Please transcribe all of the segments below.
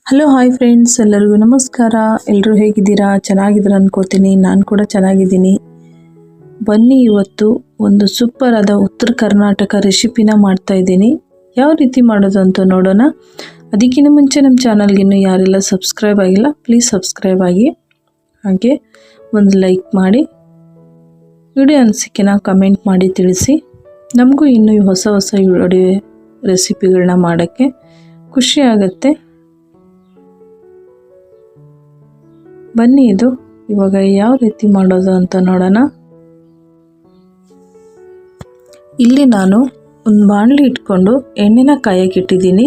Hello hi friends, ಎಲ್ಲರಿಗೂ ನಮಸ್ಕಾರ. ಎಲ್ಲರೂ ಹೇಗಿದ್ದೀರಾ? ಚೆನ್ನಾಗಿದ್ದೀರಾ ಅನ್ಕೋತೀನಿ. ನಾನು ಕೂಡ ಚೆನ್ನಾಗಿದ್ದೀನಿ. ಬನ್ನಿ, ಇವತ್ತು ಒಂದು ಸೂಪರ್ ಆದ ಉತ್ತರ ಕರ್ನಾಟಕ ರೆಸಿಪಿನ ಮಾಡ್ತಾ ಇದ್ದೀನಿ. ಯಾವ ರೀತಿ ಮಾಡೋದು ಅಂತ ನೋಡೋಣ. ಅದಕ್ಕಿಂತ ಮುಂಚೆ ನಮ್ಮ ಚಾನಲ್ಗೆ ಇನ್ನೂ ಯಾರೆಲ್ಲ ಸಬ್ಸ್ಕ್ರೈಬ್ ಆಗಿಲ್ಲ, ಪ್ಲೀಸ್ ಸಬ್ಸ್ಕ್ರೈಬ್ ಆಗಿ, ಹಾಗೆ ಒಂದು ಲೈಕ್ ಮಾಡಿ, ವಿಡಿಯೋ ಅನಿಸಿಕೆನ ಕಮೆಂಟ್ ಮಾಡಿ ತಿಳಿಸಿ. ನಮಗೂ ಇನ್ನೂ ಹೊಸ ಹೊಸ ವಿಡಿಯೋ ರೆಸಿಪಿಗಳನ್ನ ಮಾಡೋಕ್ಕೆ ಖುಷಿ ಆಗುತ್ತೆ. ಬನ್ನಿ, ಇದು ಇವಾಗ ಯಾವ ರೀತಿ ಮಾಡೋದು ಅಂತ ನೋಡೋಣ. ಇಲ್ಲಿ ನಾನು ಒಂದು ಬಾಣಲಿ ಇಟ್ಕೊಂಡು ಎಣ್ಣೆನ ಕಾಯಕ್ಕೆ ಇಟ್ಟಿದ್ದೀನಿ.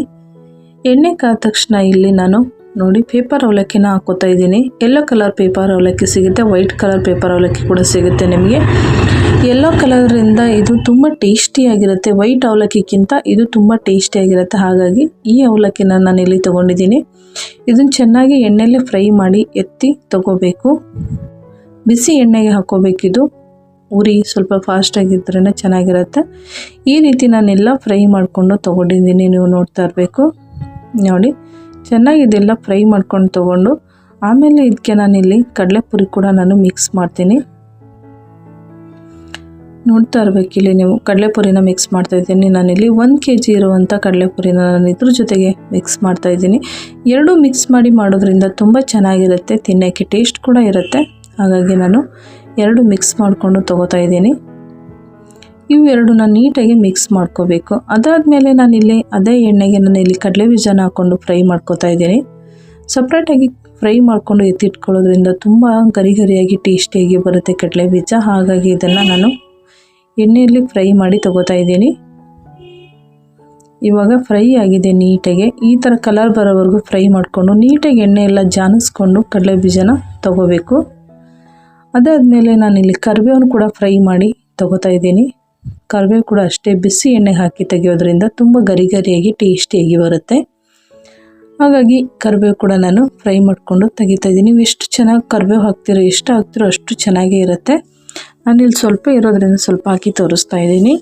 ಎಣ್ಣೆ ಕಾದ ತಕ್ಷಣ ಇಲ್ಲಿ ನಾನು ನೋಡಿ ಪೇಪರ್ ಅವಲಕ್ಕಿನ ಹಾಕೋತಾ ಇದ್ದೀನಿ. ಯೆಲ್ಲೋ ಕಲರ್ ಪೇಪರ್ ಅವಲಕ್ಕಿ ಸಿಗುತ್ತೆ, ವೈಟ್ ಕಲರ್ ಪೇಪರ್ ಅವಲಕ್ಕಿ ಕೂಡ ಸಿಗುತ್ತೆ ನಿಮಗೆ. ಯೆಲ್ಲೋ ಕಲರಿಂದ ಇದು ತುಂಬ ಟೇಸ್ಟಿಯಾಗಿರುತ್ತೆ. ವೈಟ್ ಅವಲಕ್ಕಿಗಿಂತ ಇದು ತುಂಬ ಟೇಸ್ಟಿಯಾಗಿರುತ್ತೆ. ಹಾಗಾಗಿ ಈ ಅವಲಕ್ಕಿನ ನಾನು ಇಲ್ಲಿ ತೊಗೊಂಡಿದ್ದೀನಿ. ಇದನ್ನು ಚೆನ್ನಾಗಿ ಎಣ್ಣೆಯಲ್ಲಿ ಫ್ರೈ ಮಾಡಿ ಎತ್ತಿ ತಗೋಬೇಕು. ಬಿಸಿ ಎಣ್ಣೆಗೆ ಹಾಕೋಬೇಕಿದು. ಉರಿ ಸ್ವಲ್ಪ ಫಾಸ್ಟಾಗಿದ್ರೇ ಚೆನ್ನಾಗಿರುತ್ತೆ. ಈ ರೀತಿ ನಾನೆಲ್ಲ ಫ್ರೈ ಮಾಡಿಕೊಂಡು ತೊಗೊಂಡಿದ್ದೀನಿ. ನೀವು ನೋಡ್ತಾ ಇರಬೇಕು ನೋಡಿ, ಚೆನ್ನಾಗಿ ಇದೆಲ್ಲ ಫ್ರೈ ಮಾಡ್ಕೊಂಡು ತೊಗೊಂಡು ಆಮೇಲೆ ಇದಕ್ಕೆ ನಾನಿಲ್ಲಿ ಕಡಲೆಪುರಿ ಕೂಡ ನಾನು ಮಿಕ್ಸ್ ಮಾಡ್ತೀನಿ. ನೋಡ್ತಾ ಇರಬೇಕಿಲ್ಲಿ ನೀವು, ಕಡಲೆಪುರಿನ ಮಿಕ್ಸ್ ಮಾಡ್ತಾಯಿದ್ದೀನಿ. ನಾನಿಲ್ಲಿ 1 kg ಇರುವಂಥ ಕಡಲೆಪುರಿನ ನಾನು ಇದ್ರ ಜೊತೆಗೆ ಮಿಕ್ಸ್ ಮಾಡ್ತಾಯಿದ್ದೀನಿ. ಎರಡೂ ಮಿಕ್ಸ್ ಮಾಡಿ ಮಾಡೋದ್ರಿಂದ ತುಂಬ ಚೆನ್ನಾಗಿರುತ್ತೆ, ತಿನ್ನೋಕ್ಕೆ ಟೇಸ್ಟ್ ಕೂಡ ಇರುತ್ತೆ. ಹಾಗಾಗಿ ನಾನು ಎರಡು ಮಿಕ್ಸ್ ಮಾಡಿಕೊಂಡು ತೊಗೋತಾ ಇದ್ದೀನಿ. ಇವೆರಡನ್ನ ನೀಟಾಗಿ ಮಿಕ್ಸ್ ಮಾಡ್ಕೋಬೇಕು. ಅದಾದಮೇಲೆ ನಾನಿಲ್ಲಿ ಅದೇ ಎಣ್ಣೆಗೆ ನಾನಿಲ್ಲಿ ಕಡಲೆ ಬೀಜನ ಹಾಕ್ಕೊಂಡು ಫ್ರೈ ಮಾಡ್ಕೋತಾ ಇದ್ದೀನಿ. ಸಪ್ರೇಟಾಗಿ ಫ್ರೈ ಮಾಡಿಕೊಂಡು ಎತ್ತಿಟ್ಕೊಳ್ಳೋದ್ರಿಂದ ತುಂಬ ಗರಿ ಗರಿಯಾಗಿ ಟೇಸ್ಟಿಯಾಗಿ ಬರುತ್ತೆ ಕಡಲೆ ಬೀಜ. ಹಾಗಾಗಿ ಇದನ್ನು ನಾನು ಎಣ್ಣೆಯಲ್ಲಿ ಫ್ರೈ ಮಾಡಿ ತಗೋತಾ ಇದ್ದೀನಿ. ಇವಾಗ ಫ್ರೈ ಆಗಿದೆ ನೀಟಾಗಿ. ಈ ಥರ ಕಲರ್ ಬರೋವರೆಗೂ ಫ್ರೈ ಮಾಡಿಕೊಂಡು ನೀಟಾಗಿ ಎಣ್ಣೆ ಎಲ್ಲ ಜಾನಿಸ್ಕೊಂಡು ಕಡಲೆ ಬೀಜನ ತಗೋಬೇಕು. ಅದಾದಮೇಲೆ ನಾನಿಲ್ಲಿ ಕರಿಬೇವನ್ನು ಕೂಡ ಫ್ರೈ ಮಾಡಿ ತಗೋತಾ ಇದ್ದೀನಿ. ಕರಿಬೇವು ಕೂಡ ಅಷ್ಟೇ ಬಿಸಿ ಎಣ್ಣೆಗೆ ಹಾಕಿ ತೆಗೆಯೋದ್ರಿಂದ ತುಂಬ ಗರಿ ಗರಿಯಾಗಿ ಟೇಸ್ಟಿಯಾಗಿ ಬರುತ್ತೆ. ಹಾಗಾಗಿ ಕರಿಬೇವು ಕೂಡ ನಾನು ಫ್ರೈ ಮಾಡಿಕೊಂಡು ತೆಗಿತಾ ಇದ್ದೀನಿ. ನೀವು ಎಷ್ಟು ಚೆನ್ನಾಗಿ ಕರಿಬೇವು ಹಾಕ್ತಿರೋ, ಎಷ್ಟು ಹಾಕ್ತಿರೋ ಅಷ್ಟು ಚೆನ್ನಾಗೇ ಇರುತ್ತೆ. ನಾನಿಲ್ಲಿ ಸ್ವಲ್ಪ ಇರೋದ್ರಿಂದ ಸ್ವಲ್ಪ ಹಾಕಿ ತೋರಿಸ್ತಾ ಇದ್ದೀನಿ.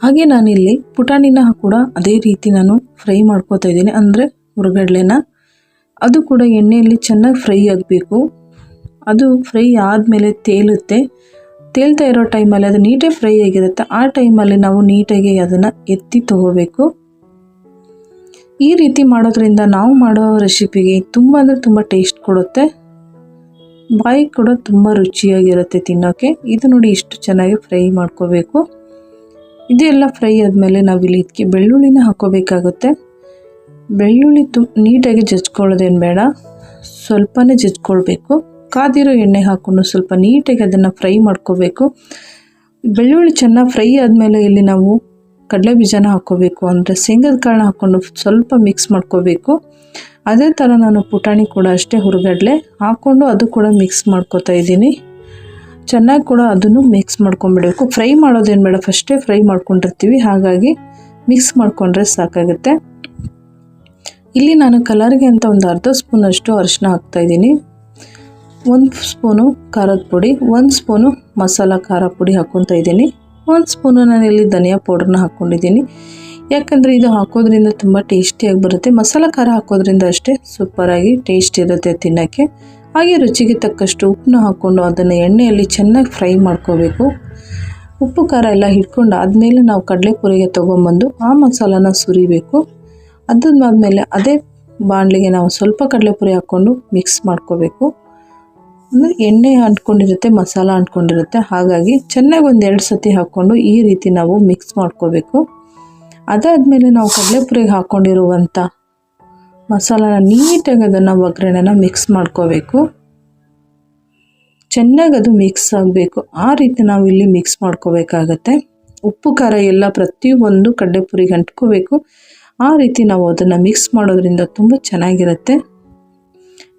ಹಾಗೆ ನಾನಿಲ್ಲಿ ಪುಟಾಣಿನ ಕೂಡ ಅದೇ ರೀತಿ ನಾನು ಫ್ರೈ ಮಾಡ್ಕೋತಾ ಇದ್ದೀನಿ. ಅಂದರೆ ಹುರ್ಗಡ್ಲೆನ, ಅದು ಕೂಡ ಎಣ್ಣೆಯಲ್ಲಿ ಚೆನ್ನಾಗಿ ಫ್ರೈ ಆಗಬೇಕು. ಅದು ಫ್ರೈ ಆದಮೇಲೆ ತೇಲ್ತಾ ಇರೋ ಟೈಮಲ್ಲಿ ಅದು ನೀಟಾಗಿ ಫ್ರೈ ಆಗಿರುತ್ತೆ. ಆ ಟೈಮಲ್ಲಿ ನಾವು ನೀಟಾಗಿ ಅದನ್ನು ಎತ್ತಿ ತಗೋಬೇಕು. ಈ ರೀತಿ ಮಾಡೋದ್ರಿಂದ ನಾವು ಮಾಡೋ ರೆಸಿಪಿಗೆ ತುಂಬ ಅಂದರೆ ತುಂಬ ಟೇಸ್ಟ್ ಕೊಡುತ್ತೆ. ಬಾಯಿ ಕೂಡ ತುಂಬ ರುಚಿಯಾಗಿರುತ್ತೆ ತಿನ್ನೋಕ್ಕೆ. ಇದು ನೋಡಿ, ಇಷ್ಟು ಚೆನ್ನಾಗಿ ಫ್ರೈ ಮಾಡ್ಕೋಬೇಕು. ಇದೆಲ್ಲ ಫ್ರೈ ಆದಮೇಲೆ ನಾವಿಲ್ಲಿ ಇದಕ್ಕೆ ಬೆಳ್ಳುಳ್ಳಿನ ಹಾಕೋಬೇಕಾಗುತ್ತೆ. ಬೆಳ್ಳುಳ್ಳಿ ನೀಟಾಗಿ ಜಜ್ಕೊಳ್ಳೋದೇನು ಬೇಡ, ಸ್ವಲ್ಪನೇ ಜಜ್ಕೊಳ್ಬೇಕು. ಕಾದಿರೋ ಎಣ್ಣೆ ಹಾಕ್ಕೊಂಡು ಸ್ವಲ್ಪ ನೀಟಾಗಿ ಅದನ್ನು ಫ್ರೈ ಮಾಡ್ಕೋಬೇಕು. ಬೆಳ್ಳುಳ್ಳಿ ಚೆನ್ನಾಗಿ ಫ್ರೈ ಆದಮೇಲೆ ಇಲ್ಲಿ ನಾವು ಕಡಲೆ ಬೀಜನ ಹಾಕ್ಕೋಬೇಕು. ಅಂದರೆ ಶೇಂಗದ ಕಾಳನ್ನ ಹಾಕ್ಕೊಂಡು ಸ್ವಲ್ಪ ಮಿಕ್ಸ್ ಮಾಡ್ಕೋಬೇಕು. ಅದೇ ಥರ ನಾನು ಪುಟಾಣಿ ಕೂಡ ಅಷ್ಟೇ ಹುರ್ಗಡ್ಲೆ ಹಾಕ್ಕೊಂಡು ಅದು ಕೂಡ ಮಿಕ್ಸ್ ಮಾಡ್ಕೋತಾ ಇದ್ದೀನಿ. ಚೆನ್ನಾಗಿ ಕೂಡ ಅದನ್ನು ಮಿಕ್ಸ್ ಮಾಡ್ಕೊಂಬಿಡಬೇಕು. ಫ್ರೈ ಮಾಡೋದೇನು ಬೇಡ, ಫಸ್ಟೇ ಫ್ರೈ ಮಾಡ್ಕೊಂಡಿರ್ತೀವಿ. ಹಾಗಾಗಿ ಮಿಕ್ಸ್ ಮಾಡಿಕೊಂಡ್ರೆ ಸಾಕಾಗುತ್ತೆ. ಇಲ್ಲಿ ನಾನು ಕಲರ್ಗೆ ಅಂತ ಒಂದು ಅರ್ಧ ಸ್ಪೂನಷ್ಟು ಅರಿಶಿನ ಹಾಕ್ತಾಯಿದ್ದೀನಿ. 1 ಸ್ಪೂನು ಖಾರದ ಪುಡಿ, 1 ಸ್ಪೂನು ಮಸಾಲ ಖಾರ ಪುಡಿ ಹಾಕ್ಕೊತಾ ಇದ್ದೀನಿ. 1 ಸ್ಪೂನು ನಾನಿಲ್ಲಿ ಧನಿಯಾ ಪೌಡ್ರನ್ನ ಹಾಕ್ಕೊಂಡಿದ್ದೀನಿ. ಯಾಕಂದರೆ ಇದು ಹಾಕೋದ್ರಿಂದ ತುಂಬ ಟೇಸ್ಟಿಯಾಗಿ ಬರುತ್ತೆ. ಮಸಾಲ ಖಾರ ಹಾಕೋದ್ರಿಂದ ಅಷ್ಟೇ ಸೂಪರಾಗಿ ಟೇಸ್ಟ್ ಇರುತ್ತೆ ತಿನ್ನೋಕ್ಕೆ. ಹಾಗೆ ರುಚಿಗೆ ತಕ್ಕಷ್ಟು ಉಪ್ಪನ್ನ ಹಾಕ್ಕೊಂಡು ಅದನ್ನು ಎಣ್ಣೆಯಲ್ಲಿ ಚೆನ್ನಾಗಿ ಫ್ರೈ ಮಾಡ್ಕೋಬೇಕು. ಉಪ್ಪು ಖಾರ ಎಲ್ಲ ಹಿಡ್ಕೊಂಡು ಆದಮೇಲೆ ನಾವು ಕಡಲೆಪುರಿಗೆ ತೊಗೊಂಬಂದು ಆ ಮಸಾಲಾನ ಸುರಿಬೇಕು. ಅದಾದಮೇಲೆ ಅದೇ ಬಾಣಲಿಗೆ ನಾವು ಸ್ವಲ್ಪ ಕಡಲೆಪುರಿ ಹಾಕ್ಕೊಂಡು ಮಿಕ್ಸ್ ಮಾಡ್ಕೋಬೇಕು. ಅಂದರೆ ಎಣ್ಣೆ ಅಂಟ್ಕೊಂಡಿರುತ್ತೆ, ಮಸಾಲ ಅಂಟ್ಕೊಂಡಿರುತ್ತೆ. ಹಾಗಾಗಿ ಚೆನ್ನಾಗಿ 1-2 ಸತಿ ಹಾಕ್ಕೊಂಡು ಈ ರೀತಿ ನಾವು ಮಿಕ್ಸ್ ಮಾಡ್ಕೋಬೇಕು. ಅದಾದಮೇಲೆ ನಾವು ಕಡಲೆಪುರಿಗೆ ಹಾಕ್ಕೊಂಡಿರುವಂಥ ಮಸಾಲಾನ ನೀಟಾಗಿ ಅದನ್ನು ಒಗ್ಗರಣೆನ ಮಿಕ್ಸ್ ಮಾಡ್ಕೋಬೇಕು. ಚೆನ್ನಾಗಿ ಅದು ಮಿಕ್ಸ್ ಆಗಬೇಕು. ಆ ರೀತಿ ನಾವು ಇಲ್ಲಿ ಮಿಕ್ಸ್ ಮಾಡ್ಕೋಬೇಕಾಗತ್ತೆ. ಉಪ್ಪು ಖಾರ ಎಲ್ಲ ಪ್ರತಿಯೊಂದು ಕಡಲೆಪುರಿಗೆ ಅಂಟ್ಕೋಬೇಕು. ಆ ರೀತಿ ನಾವು ಅದನ್ನು ಮಿಕ್ಸ್ ಮಾಡೋದ್ರಿಂದ ತುಂಬ ಚೆನ್ನಾಗಿರುತ್ತೆ.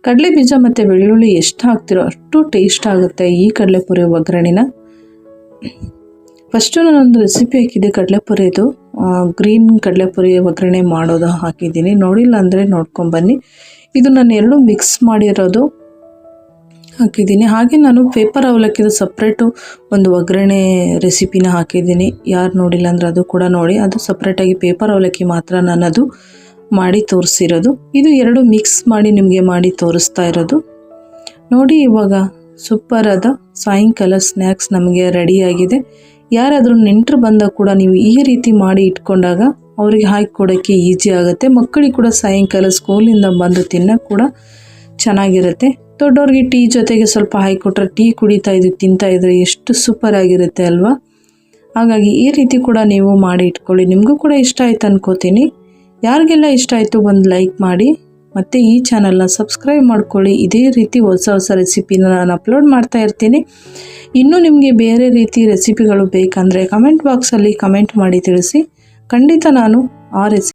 ಕಡಲೆ ಬೀಜ ಮತ್ತು ಬೆಳ್ಳುಳ್ಳಿ ಎಷ್ಟು ಹಾಕ್ತಿರೋ ಅಷ್ಟು ಟೇಸ್ಟ್ ಆಗುತ್ತೆ ಈ ಕಡಲೆಪುರಿ ಒಗ್ಗರಣೆನ. ಫಸ್ಟು ನಾನೊಂದು ರೆಸಿಪಿ ಹಾಕಿದ್ದೆ ಕಡಲೆಪುರಿದು, ಗ್ರೀನ್ ಕಡಲೆಪುರಿ ಒಗ್ಗರಣೆ ಮಾಡೋದು ಹಾಕಿದ್ದೀನಿ. ನೋಡಿಲ್ಲ ಅಂದರೆ ನೋಡ್ಕೊಂಬನ್ನಿ. ಇದು ನಾನು ಎರಡೂ ಮಿಕ್ಸ್ ಮಾಡಿರೋದು ಹಾಕಿದ್ದೀನಿ. ಹಾಗೆ ನಾನು ಪೇಪರ್ ಅವಲಕ್ಕಿದು ಸಪ್ರೇಟು ಒಂದು ಒಗ್ಗರಣೆ ರೆಸಿಪಿನ ಹಾಕಿದ್ದೀನಿ. ಯಾರು ನೋಡಿಲ್ಲ ಅಂದರೆ ಅದು ಕೂಡ ನೋಡಿ. ಅದು ಸಪ್ರೇಟಾಗಿ ಪೇಪರ್ ಅವಲಕ್ಕಿ ಮಾತ್ರ ನಾನು ಅದು ಮಾಡಿ ತೋರಿಸಿರೋದು. ಇದು ಎರಡು ಮಿಕ್ಸ್ ಮಾಡಿ ನಿಮಗೆ ಮಾಡಿ ತೋರಿಸ್ತಾ ಇರೋದು. ನೋಡಿ ಇವಾಗ ಸೂಪರ್ ಆದ ಸಾಯಂಕಾಲ ಸ್ನ್ಯಾಕ್ಸ್ ನಮಗೆ ರೆಡಿಯಾಗಿದೆ. ಯಾರಾದರೂ ನೆಂಟರು ಬಂದಾಗ ಕೂಡ ನೀವು ಈ ರೀತಿ ಮಾಡಿ ಇಟ್ಕೊಂಡಾಗ ಅವರಿಗೆ ಹಾಕಿ ಕೊಡೋಕ್ಕೆ ಈಸಿ ಆಗುತ್ತೆ. ಮಕ್ಕಳಿಗೆ ಕೂಡ ಸಾಯಂಕಾಲ ಸ್ಕೂಲಿಂದ ಬಂದು ತಿನ್ನೋಕ್ಕೆ ಕೂಡ ಚೆನ್ನಾಗಿರುತ್ತೆ. ದೊಡ್ಡವ್ರಿಗೆ ಟೀ ಜೊತೆಗೆ ಸ್ವಲ್ಪ ಹಾಕಿ ಕೊಟ್ಟರೆ ಟೀ ಕುಡಿತಾ ತಿಂತಾ ಇದ್ರೆ ಎಷ್ಟು ಸೂಪರ್ ಆಗಿರುತ್ತೆ ಅಲ್ವಾ. ಹಾಗಾಗಿ ಈ ರೀತಿ ಕೂಡ ನೀವು ಮಾಡಿ ಇಟ್ಕೊಳ್ಳಿ. ನಿಮಗೂ ಕೂಡ ಇಷ್ಟ ಆಯ್ತು ಅನ್ಕೋತೀನಿ. ಯಾರಿಗೆಲ್ಲ ಇಷ್ಟ ಆಯಿತು ಒಂದು ಲೈಕ್ ಮಾಡಿ, ಮತ್ತು ಈ ಚಾನಲ್ನ ಸಬ್ಸ್ಕ್ರೈಬ್ ಮಾಡ್ಕೊಳ್ಳಿ. ಇದೇ ರೀತಿ ಹೊಸ ಹೊಸ ರೆಸಿಪಿನ ನಾನು ಅಪ್ಲೋಡ್ ಮಾಡ್ತಾ ಇರ್ತೀನಿ. ಇನ್ನೂ ನಿಮಗೆ ಬೇರೆ ರೀತಿ ರೆಸಿಪಿಗಳು ಬೇಕಂದರೆ ಕಮೆಂಟ್ ಬಾಕ್ಸಲ್ಲಿ ಕಮೆಂಟ್ ಮಾಡಿ ತಿಳಿಸಿ. ಖಂಡಿತ ನಾನು ಆ ರೆಸಿಪಿ